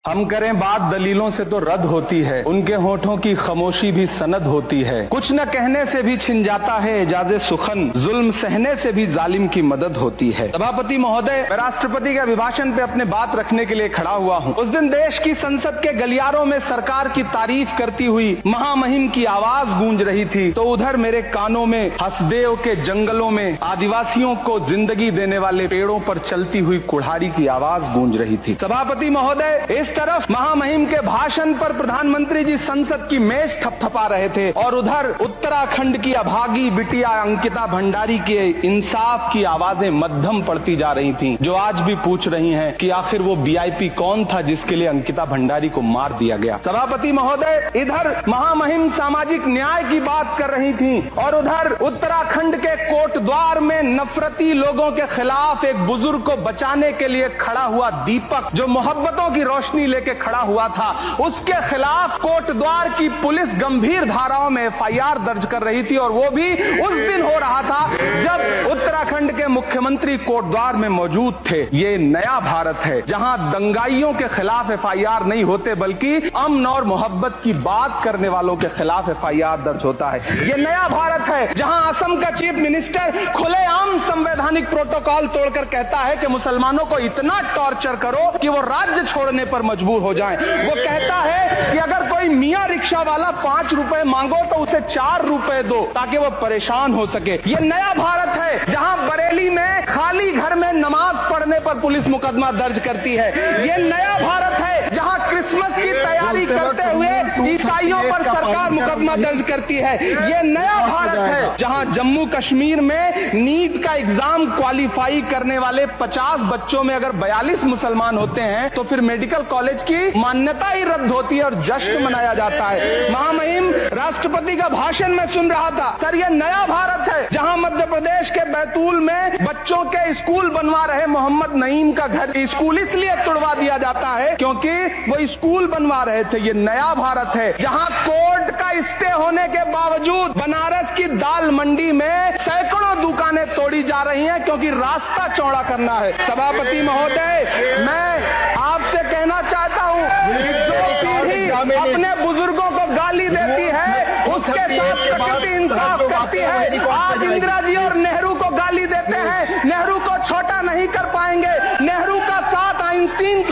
हम करें बात दलीलों से तो रद्द होती है, उनके होठों की खामोशी भी सनद होती है। कुछ न कहने से भी छिन जाता है इजाज़े सुखन, जुल्म सहने से भी जालिम की मदद होती है। सभापति महोदय, मैं राष्ट्रपति के अभिभाषण पे अपने बात रखने के लिए खड़ा हुआ हूँ। उस दिन देश की संसद के गलियारों में सरकार की तारीफ करती हुई महामहिम की आवाज गूंज रही थी, तो उधर मेरे कानों में हसदेव के जंगलों में आदिवासियों को जिंदगी देने वाले पेड़ों पर चलती हुई कुल्हाड़ी की आवाज गूंज रही थी। सभापति महोदय, इस तरफ महामहिम के भाषण पर प्रधानमंत्री जी संसद की मेज थपथपा रहे थे और उधर उत्तराखंड की अभागी बिटिया अंकिता भंडारी के इंसाफ की आवाजें मध्यम पड़ती जा रही थीं, जो आज भी पूछ रही हैं कि आखिर वो वीआईपी कौन था जिसके लिए अंकिता भंडारी को मार दिया गया। सभापति महोदय, इधर महामहिम सामाजिक न्याय की बात कर रही थीं और उधर उत्तराखंड के कोटद्वार में नफरती लोगों के खिलाफ एक बुजुर्ग को बचाने के लिए खड़ा हुआ दीपक, जो मोहब्बतों की रोशनी लेके खड़ा हुआ था, उसके खिलाफ कोटद्वार की पुलिस गंभीर धाराओं में एफआईआर दर्ज कर रही थी। और वो भी उस दिन हो रहा था जब उत्तराखंड के मुख्यमंत्री कोटद्वार में मौजूद थे। ये नया भारत है जहां दंगाइयों के खिलाफ एफआईआर नहीं होते, बल्कि अमन और मोहब्बत की बात करने वालों के खिलाफ एफआईआर दर्ज होता है। ये नया भारत है जहां असम का चीफ मिनिस्टर खुलेआम संवैधानिक प्रोटोकॉल तोड़कर कहता है कि मुसलमानों को इतना टॉर्चर करो कि वो राज्य छोड़ने पर मजबूर हो जाएं। वो कहता है कि अगर कोई मियां रिक्शा वाला 5 रुपए मांगो तो उसे 4 रुपए दो ताकि वो परेशान हो सके। ये नया भारत है जहां बरेली में खाली घर में नमाज पढ़ने पर पुलिस मुकदमा दर्ज करती है। ये नया भारत है जहां क्रिसमस की तैयारी करते हुए ईसाइयों पर सरकार मुकदमा दर्ज करती है। ये नया भारत है जहां जम्मू कश्मीर में नीट का एग्जाम क्वालिफाई करने वाले 50 बच्चों में अगर 42 मुसलमान होते हैं तो फिर मेडिकल कॉलेज की मान्यता ही रद्द होती है और जश्न मनाया जाता है। महामहिम, राष्ट्रपति का भाषण में सुन रहा था। सर, ये नया भारत है जहां मध्य प्रदेश के बैतूल में बच्चों के स्कूल बनवा रहे मोहम्मद नईम का घर स्कूल इसलिए तुड़वा दिया जाता है क्योंकि वो स्कूल बनवा रहे थे। ये नया भारत है जहां कोर्ट का स्टे होने के बावजूद बनारस की दाल मंडी में सैकड़ों दुकानें तोड़ी जा रही हैं क्योंकि रास्ता चौड़ा करना है। सभापति महोदय, मैं आपसे कहना चाहता हूं कि जो पीढ़ी अपने बुजुर्गों को गाली देती है उसके साथ प्रकृति इंसाफ करती है। आज इंदिरा जी और नेहरू को गाली देते हैं, नेहरू को छोटा नहीं कर पाएंगे। नेहरू का साथ आइंस्टीन